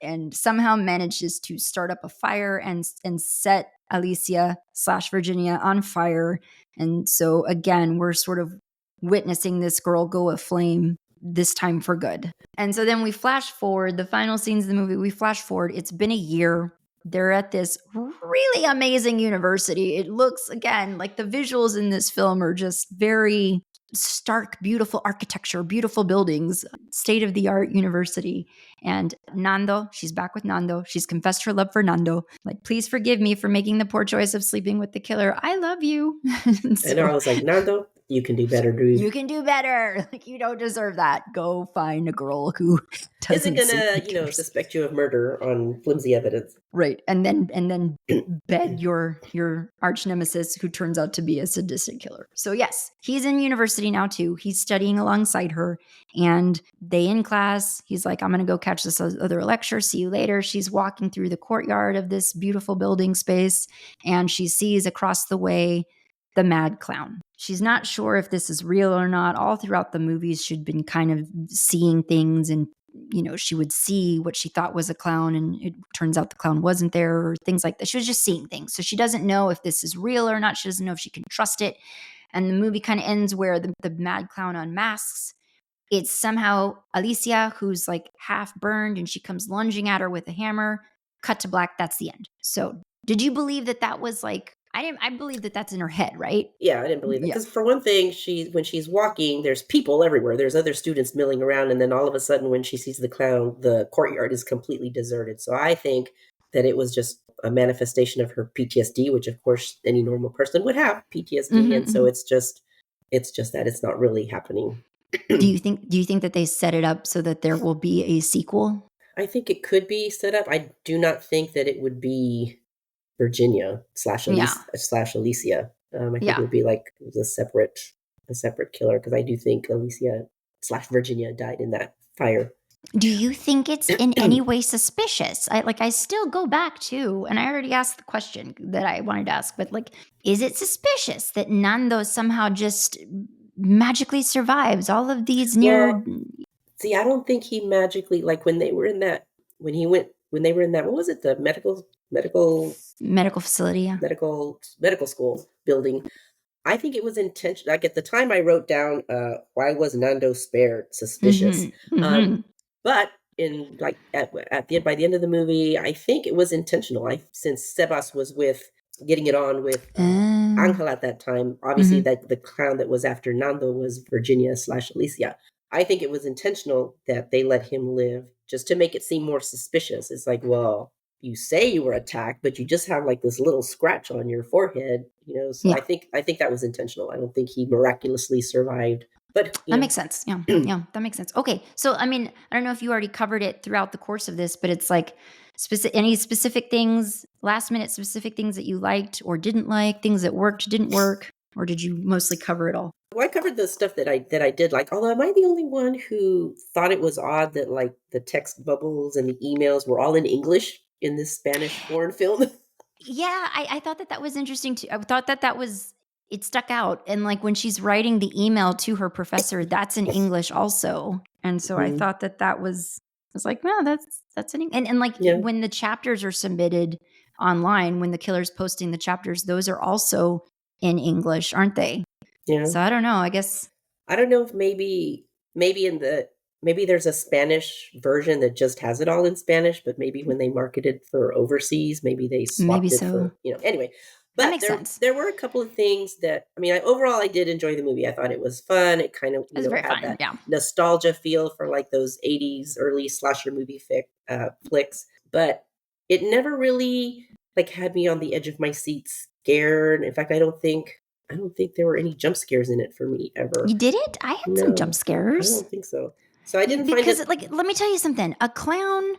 and somehow manages to start up a fire and set Alicia/Virginia on fire. And so again, we're sort of witnessing this girl go aflame, this time for good. And so then we flash forward, the final scenes of the movie, we flash forward. It's been a year. They're at this really amazing university. It looks, again, like the visuals in this film are just very stark, beautiful architecture, beautiful buildings, state-of-the-art university. And Nando, she's back with Nando. She's confessed her love for Nando. Please forgive me for making the poor choice of sleeping with the killer. I love you. And I was like, Nando, you can do better, dude. You can do better. You don't deserve that. Go find a girl who isn't gonna, suspect you of murder on flimsy evidence. Right. And then bed your arch nemesis who turns out to be a sadistic killer. So yes, he's in university now too. He's studying alongside her and they in class. He's like, I'm going to go catch this other lecture. See you later. She's walking through the courtyard of this beautiful building space and she sees across the way the mad clown. She's not sure if this is real or not. All throughout the movies, she'd been kind of seeing things and she would see what she thought was a clown and it turns out the clown wasn't there, or things like that. She was just seeing things. So she doesn't know if this is real or not. She doesn't know if she can trust it. And the movie kind of ends where the mad clown unmasks. It's somehow Alicia, who's like half burned, and she comes lunging at her with a hammer. Cut to black. That's the end. So did you believe that was like, I believe that that's in her head, right? Yeah, I didn't believe it. Yeah. Because for one thing, when she's walking, there's people everywhere. There's other students milling around. And then all of a sudden, when she sees the clown, the courtyard is completely deserted. So I think that it was just a manifestation of her PTSD, which of course any normal person would have PTSD. Mm-hmm, and so it's just that it's not really happening. Do you think that they set it up so that there will be a sequel? I think it could be set up. I do not think that it would be Virginia slash Alicia. I think it would be like a separate killer, because I do think Alicia slash Virginia died in that fire. Do you think it's in any way suspicious? I still go back to, and I already asked the question that I wanted to ask, but like, is it suspicious that Nando somehow just magically survives all of these near? See, I don't think he magically, like when they were in that, what was it? The medical facility, yeah. medical school building. I think it was intentional. Like at the time I wrote down, why was Nando spared? Suspicious. Mm-hmm. But in like by the end of the movie, I think it was intentional. Since Sebas was getting it on with Angel at that time, obviously that the clown that was after Nando was Virginia slash Alicia. I think it was intentional that they let him live just to make it seem more suspicious. It's like, well, you say you were attacked, but you just have like this little scratch on your forehead, So yeah. I think that was intentional. I don't think he miraculously survived. But that makes sense. Yeah. Yeah, that makes sense. Okay. So, I mean, I don't know if you already covered it throughout the course of this, but it's like any specific things, last minute specific things that you liked or didn't like, things that worked, didn't work, or did you mostly cover it all? Well, I covered the stuff that I did like, although am I the only one who thought it was odd that like the text bubbles and the emails were all in English in this Spanish foreign film? Yeah, I thought that was interesting too. I thought that was, it stuck out. And like when she's writing the email to her professor, that's in English also. And so I thought that was like, no, that's in English. And like when the chapters are submitted online, when the killer's posting the chapters, those are also in English, aren't they? Yeah. So I don't know. I guess I don't know if maybe there's a Spanish version that just has it all in Spanish, but maybe when they marketed for overseas, maybe they swapped it for, anyway. But that makes sense. There were a couple of things that, I mean, overall, I did enjoy the movie. I thought it was fun. It kind of had fun, that nostalgia feel for like those 80s early slasher movie flicks. But it never really like had me on the edge of my seat scared. In fact, I don't think there were any jump scares in it for me ever. You didn't? I had some jump scares. I don't think so. So I didn't find it. Because, like, let me tell you something. A clown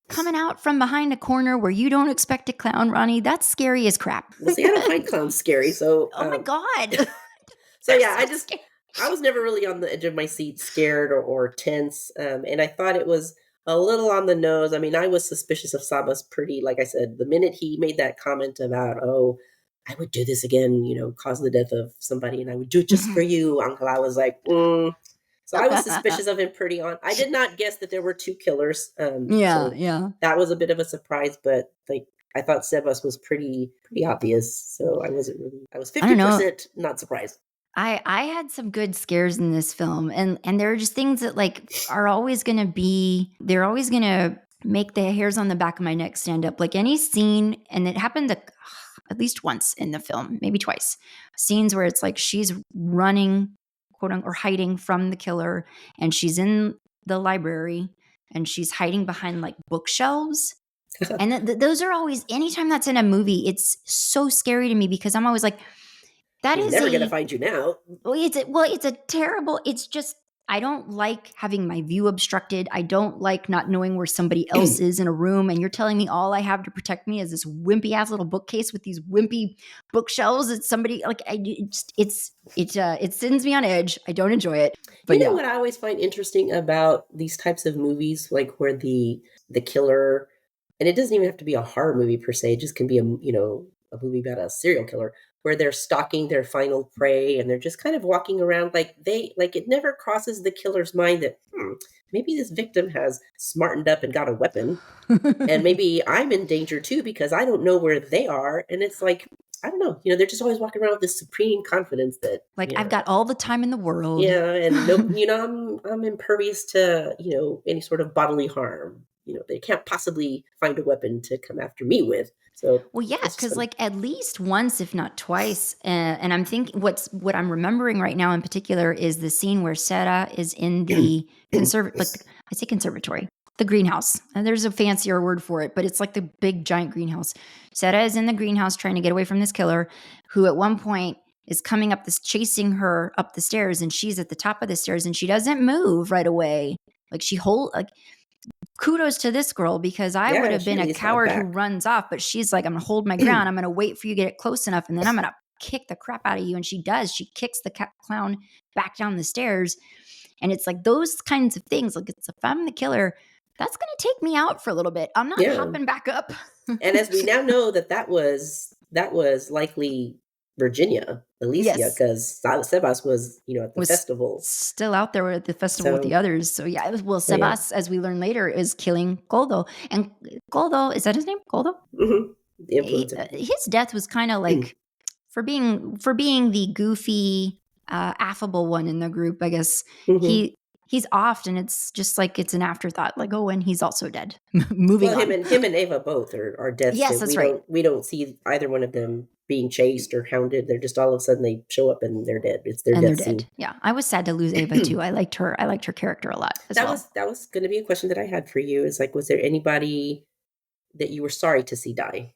coming out from behind a corner where you don't expect a clown, Ronnie, that's scary as crap. Well, see, I don't find clowns scary. So, oh my God. So yeah, I was never really on the edge of my seat, scared or tense. And I thought it was a little on the nose. I mean, I was suspicious of Sabas pretty, like I said, the minute he made that comment about, I would do this again, cause the death of somebody, and I would do it just for you, Uncle. I was like, So I was suspicious of him pretty on. I did not guess that there were two killers. Yeah. That was a bit of a surprise, but like I thought Sebas was pretty obvious. So I was 50% not surprised. I had some good scares in this film, and there are just things that like are always going to make the hairs on the back of my neck stand up. Like any scene, and it happened at least once in the film, maybe twice, scenes where it's like she's running, quote unquote, or hiding from the killer, and she's in the library and she's hiding behind like bookshelves. And those are always, anytime that's in a movie, it's so scary to me because I'm always like, He's never going to find you now. It's just, I don't like having my view obstructed. I don't like not knowing where somebody else is in a room. And you're telling me all I have to protect me is this wimpy ass little bookcase with these wimpy bookshelves. It's somebody like, it sends me on edge. I don't enjoy it. But what I always find interesting about these types of movies, like where the killer, and it doesn't even have to be a horror movie per se. It just can be a movie about a serial killer. where they're stalking their final prey and they're just kind of walking around like it never crosses the killer's mind that maybe this victim has smartened up and got a weapon, and maybe I'm in danger too because I don't know where they are. And it's like, I don't know, they're just always walking around with this supreme confidence that I've got all the time in the world. Yeah, and no, I'm impervious to any sort of bodily harm. They can't possibly find a weapon to come after me with. So well, yeah, because at least once, if not twice, and I'm thinking what I'm remembering right now in particular is the scene where Sarah is in the conservatory, the greenhouse. And there's a fancier word for it, but it's like the big giant greenhouse. Sarah is in the greenhouse trying to get away from this killer, who at one point is coming up chasing her up the stairs, and she's at the top of the stairs, and she doesn't move right away. Kudos to this girl, because I would have been a coward who runs off, but she's like, I'm going to hold my ground. I'm going to wait for you to get close enough, and then I'm going to kick the crap out of you. And she does. She kicks the clown back down the stairs. And it's like those kinds of things. Like, if I'm the killer, that's going to take me out for a little bit. I'm not hopping back up. And as we now know that was likely Virginia, Alicia, because Sebas was, at the festival. Still out there at the festival with the others. So yeah, Sebas, as we learn later, is killing Goldo. And Goldo, is that his name? Goldo? Mm-hmm. His death was kind of like, for being the goofy, affable one in the group, I guess, he's off, and it's just like it's an afterthought, like, oh, and he's also dead. Moving on. Him and Ava both are dead. Yes, that's right. We don't see either one of them being chased or hounded. They're just all of a sudden they show up and they're dead. It's their death scene. Yeah, I was sad to lose Ava too. I liked her character a lot. That was going to be a question that I had for you. Is like, was there anybody that you were sorry to see die?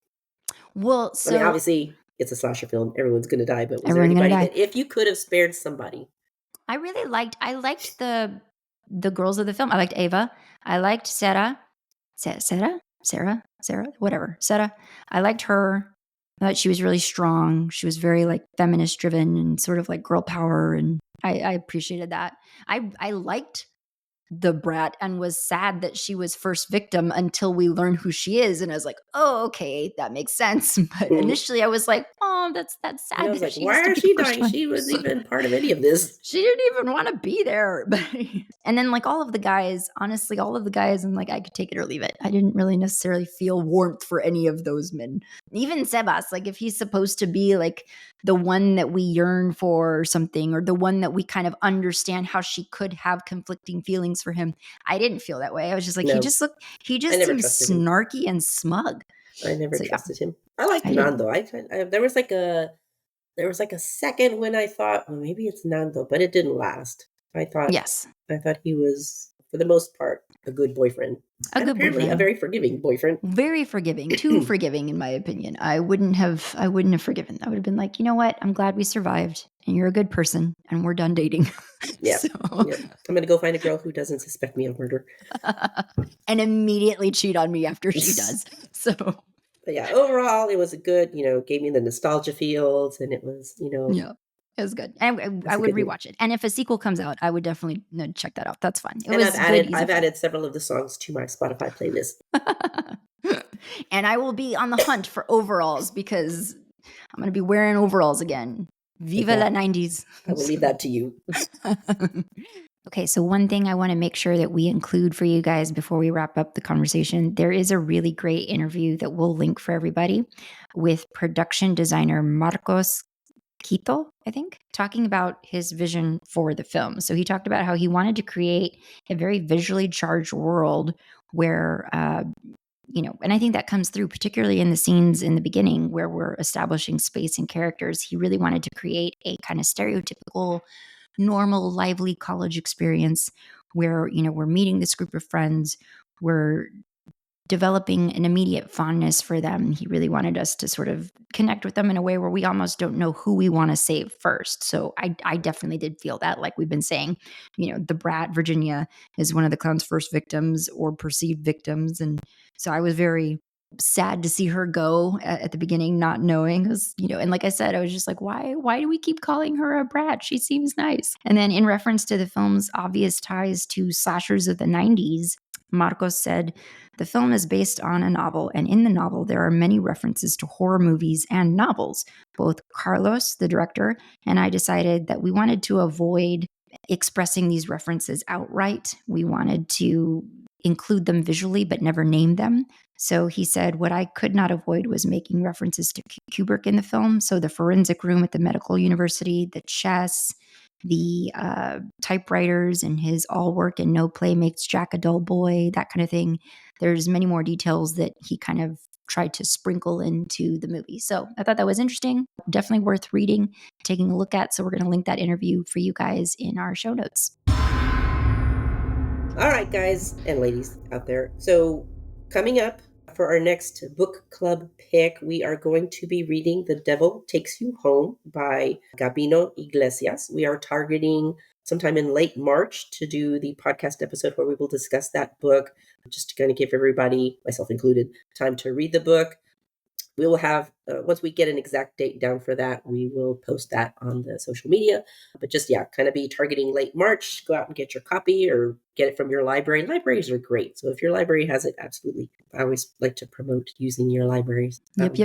Well, so obviously it's a slasher film. Everyone's going to die, but was there anybody that if you could have spared somebody? I liked the girls of the film. I liked Ava. I liked Sarah, whatever. Sarah. I liked her. I thought she was really strong. She was very like feminist driven and sort of like girl power. And I appreciated that. I liked the brat and was sad that she was first victim until we learn who she is. And I was like, oh, okay, that makes sense. But initially I was like, oh, that's sad. I was like, why is she dying? She wasn't even part of any of this. She didn't even want to be there. And then like all of the guys, I'm like, I could take it or leave it. I didn't really necessarily feel warmth for any of those men. Even Sebas, like if he's supposed to be like the one that we yearn for or something, or the one that we kind of understand how she could have conflicting feelings for him, I didn't feel that way. I was just like, he just seemed snarky and smug. I never trusted him. I liked Nando. There was like a second when I thought, well, maybe it's Nando, but it didn't last. I thought he was, for the most part, a good boyfriend. A very forgiving boyfriend. Very forgiving. Too forgiving, in my opinion. I wouldn't have forgiven. I would have been like, you know what? I'm glad we survived, and you're a good person, and we're done dating. Yeah. I'm going to go find a girl who doesn't suspect me of murder. And immediately cheat on me after she does. So. But yeah, overall, it was a good, gave me the nostalgia feels, and it was, Yeah. It was good. And I would rewatch it. And if a sequel comes out, I would definitely check that out. That's fun. I've added several of the songs to my Spotify playlist. And I will be on the hunt for overalls, because I'm going to be wearing overalls again. Viva la 90s. I will leave that to you. Okay, so one thing I want to make sure that we include for you guys before we wrap up the conversation, there is a really great interview that we'll link for everybody with production designer Marcos Quito, I think, talking about his vision for the film. So he talked about how he wanted to create a very visually charged world where, and I think that comes through particularly in the scenes in the beginning where we're establishing space and characters. He really wanted to create a kind of stereotypical, normal, lively college experience where, we're meeting this group of friends, we're developing an immediate fondness for them. He really wanted us to sort of connect with them in a way where we almost don't know who we want to save first. So I definitely did feel that, like we've been saying, the brat, Virginia, is one of the clown's first victims or perceived victims. And so I was very sad to see her go at the beginning, not knowing, because, and like I said, I was just like, why do we keep calling her a brat? She seems nice. And then in reference to the film's obvious ties to slashers of the 90s, Marcos said, the film is based on a novel, and in the novel, there are many references to horror movies and novels. Both Carlos, the director, and I decided that we wanted to avoid expressing these references outright. We wanted to include them visually, but never name them. So he said, what I could not avoid was making references to Kubrick in the film. So the forensic room at the medical university, the chess, the typewriters, and his all work and no play makes Jack a dull boy, that kind of thing. There's many more details that he kind of tried to sprinkle into the movie. So I thought that was interesting. Definitely worth reading, taking a look at. So we're going to link that interview for you guys in our show notes. All right, guys and ladies out there. So coming up for our next book club pick, we are going to be reading The Devil Takes You Home by Gabino Iglesias. We are targeting sometime in late March to do the podcast episode where we will discuss that book, just to kind of give everybody, myself included, time to read the book. We will have, once we get an exact date down for that, we will post that on the social media. But just, kind of be targeting late March. Go out and get your copy or get it from your library. Libraries are great. So if your library has it, absolutely. I always like to promote using your libraries. Yep.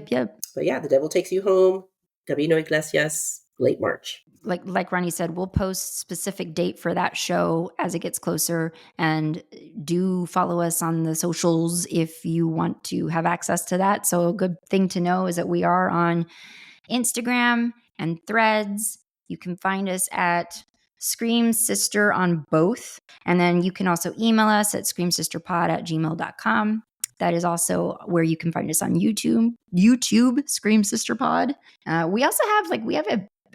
But The Devil Takes You Home, Gabino Iglesias, late March. Like Ronnie said, we'll post specific date for that show as it gets closer. And do follow us on the socials if you want to have access to that. So a good thing to know is that we are on Instagram and Threads. You can find us at Scream Sister on both. And then you can also email us at screamsisterpod@gmail.com. That is also where you can find us on YouTube, Scream Sister Pod. We also have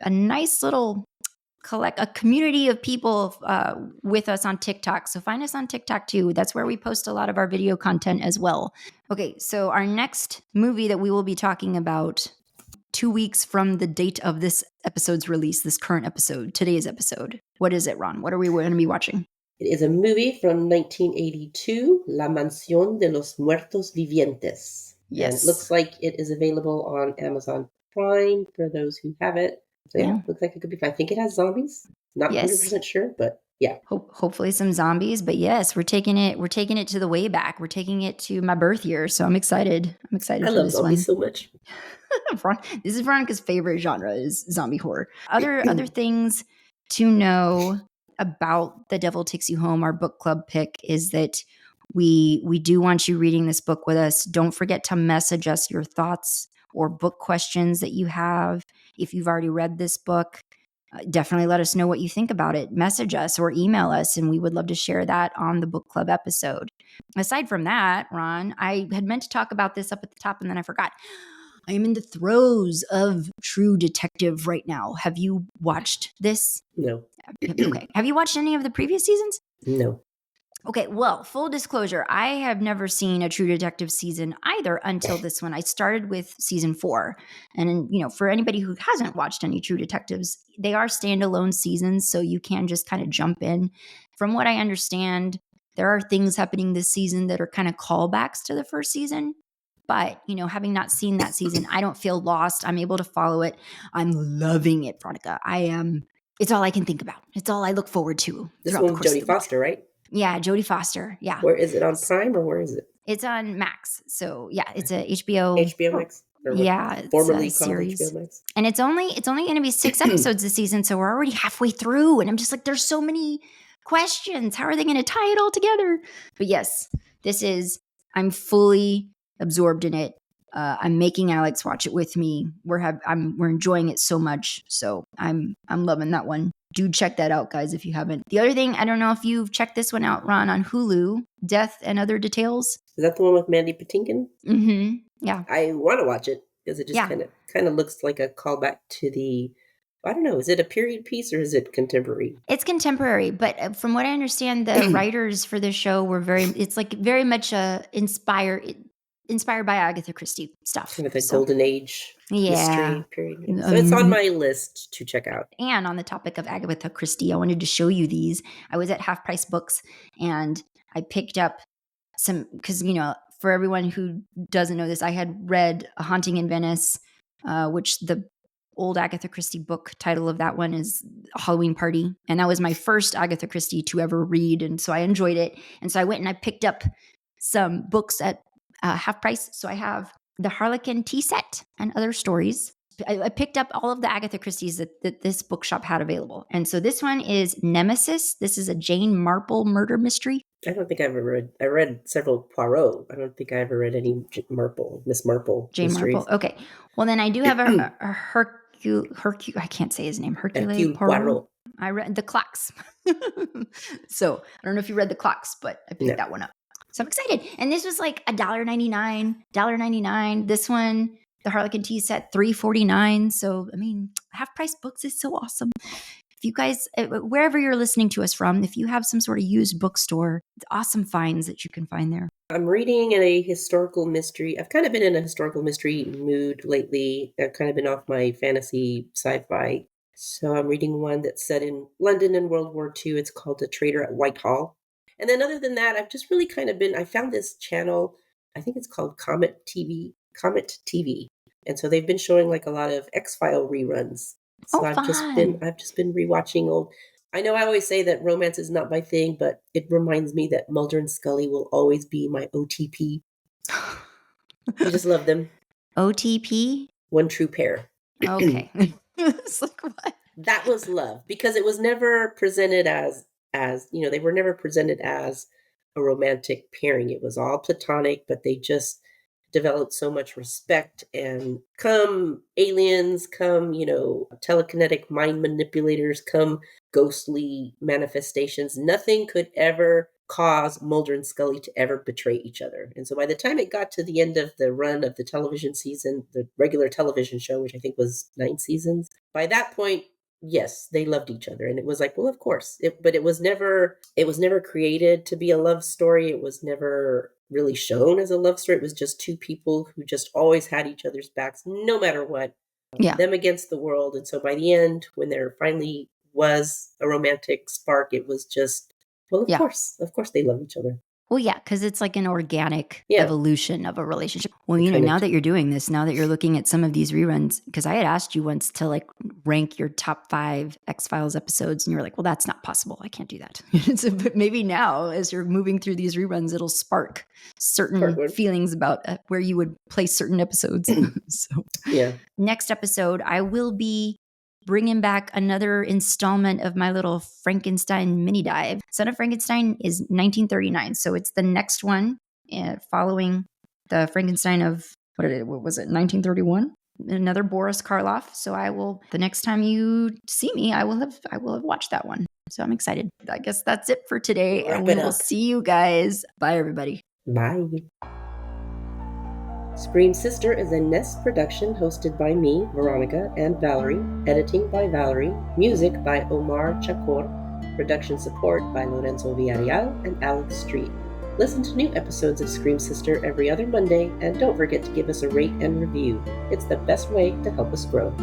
a nice little a community of people with us on TikTok. So find us on TikTok too. That's where we post a lot of our video content as well. Okay, so our next movie that we will be talking about 2 weeks from the date of this episode's release, this current episode, today's episode. What is it, Ron? What are we going to be watching? It is a movie from 1982, La Mansión de los Muertos Vivientes. Yes. And it looks like it is available on Amazon Prime for those who have it. So looks like it could be fun. I think it has zombies. Not 100% sure, but yeah. Hopefully some zombies, but yes, we're taking it to the way back. We're taking it to my birth year, so I'm excited. I love zombies so much. This is Veronica's favorite genre, is zombie horror. Other things to know about The Devil Takes You Home, our book club pick, is that we do want you reading this book with us. Don't forget to message us your thoughts or book questions that you have. If you've already read this book, definitely let us know what you think about it. Message us or email us, and we would love to share that on the book club episode. Aside from that, Ron, I had meant to talk about this up at the top, and then I forgot. I am in the throes of True Detective right now. Have you watched this? No. Okay. Have you watched any of the previous seasons? No. Okay, well, full disclosure, I have never seen a True Detective season either until this one. I started with season 4. And, for anybody who hasn't watched any True Detectives, they are standalone seasons, so you can just kind of jump in. From what I understand, there are things happening this season that are kind of callbacks to the first season. But, having not seen that season, I don't feel lost. I'm able to follow it. I'm loving it, Veronica. It's all I can think about. It's all I look forward to. This one with Jodie Foster, right? Yeah, Jodie Foster. Yeah. Where is it, on Prime or where is it? It's on Max. So it's a HBO. HBO Max. It's formerly a called series. HBO Max. And it's only going to be 6 episodes this season, so we're already halfway through. And I'm just like, there's so many questions. How are they going to tie it all together? But yes, I'm fully absorbed in it. I'm making Alex watch it with me. We're enjoying it so much. So I'm loving that one. Do check that out, guys, if you haven't. The other thing, I don't know if you've checked this one out, Ron, on Hulu, Death and Other Details. Is that the one with Mandy Patinkin? Mm-hmm. Yeah. I want to watch it because it just kind of looks like a callback to the, I don't know, is it a period piece or is it contemporary? It's contemporary, but from what I understand, the writers for this show were very much inspired by Agatha Christie stuff. Kind of the golden age mystery period. So it's on my list to check out. And on the topic of Agatha Christie, I wanted to show you these. I was at Half Price Books and I picked up some, because, for everyone who doesn't know this, I had read A Haunting in Venice, which the old Agatha Christie book. Title of that one is Halloween Party. And that was my first Agatha Christie to ever read. And so I enjoyed it. And so I went and I picked up some books at half price. So I have the Harlequin tea set and other stories. I picked up all of the Agatha Christie's that this bookshop had available. And so this one is Nemesis. This is a Jane Marple murder mystery. I don't think I ever read. I read several Poirot. I don't think I ever read any Miss Marple Jane mysteries. Marple. Okay. Well, then I do have a Hercule. I can't say his name. Hercule Poirot. I read The Clocks. So I don't know if you read The Clocks, but I picked that one up. So I'm excited. And this was like $1.99. This one, the Harlequin tea set, $3.49. So, I mean, half price books is so awesome. If you guys, wherever you're listening to us from, if you have some sort of used bookstore, awesome finds that you can find there. I'm reading a historical mystery. I've kind of been in a historical mystery mood lately. I've kind of been off my fantasy sci-fi. So I'm reading one that's set in London in World War II. It's called The Traitor at Whitehall. And then other than that, I've just really kind of been, I found this channel, I think it's called Comet TV. And so they've been showing like a lot of X-File reruns. So I've just been rewatching old. I know I always say that romance is not my thing, but it reminds me that Mulder and Scully will always be my OTP. I just love them. OTP? One true pair. Okay. It's like, what? That was love because it was never presented as they were never presented as a romantic pairing. It was all platonic, but they just developed so much respect, and come aliens, come, telekinetic mind manipulators, come ghostly manifestations. Nothing could ever cause Mulder and Scully to ever betray each other. And so by the time it got to the end of the run of the television season, the regular television show, which I think was 9 seasons, by that point, yes, they loved each other. And it was like, well, of course. But it was never created to be a love story. It was never really shown as a love story. It was just two people who just always had each other's backs, no matter what. Yeah. Them against the world. And so by the end, when there finally was a romantic spark, it was just, well, of course they love each other. Well, yeah, because it's like an organic evolution of a relationship. Well, now that you're doing this, now that you're looking at some of these reruns, because I had asked you once to like rank your top 5 X-Files episodes, and you were like, well, that's not possible. I can't do that. So, but maybe now, as you're moving through these reruns, it'll spark certain feelings about where you would place certain episodes. So, next episode, I will be bringing back another installment of my little Frankenstein mini dive. Son of Frankenstein is 1939, so it's the next one following the Frankenstein of what was it, 1931? Another Boris Karloff. So the next time you see me, I will have watched that one. So I'm excited. I guess that's it for today, and we will see you guys. Bye, everybody. Bye. Scream Sister is a Nest production hosted by me, Veronica, and Valerie, editing by Valerie, music by Omar Chakor, production support by Lorenzo Villarreal and Alex Street. Listen to new episodes of Scream Sister every other Monday, and don't forget to give us a rate and review. It's the best way to help us grow.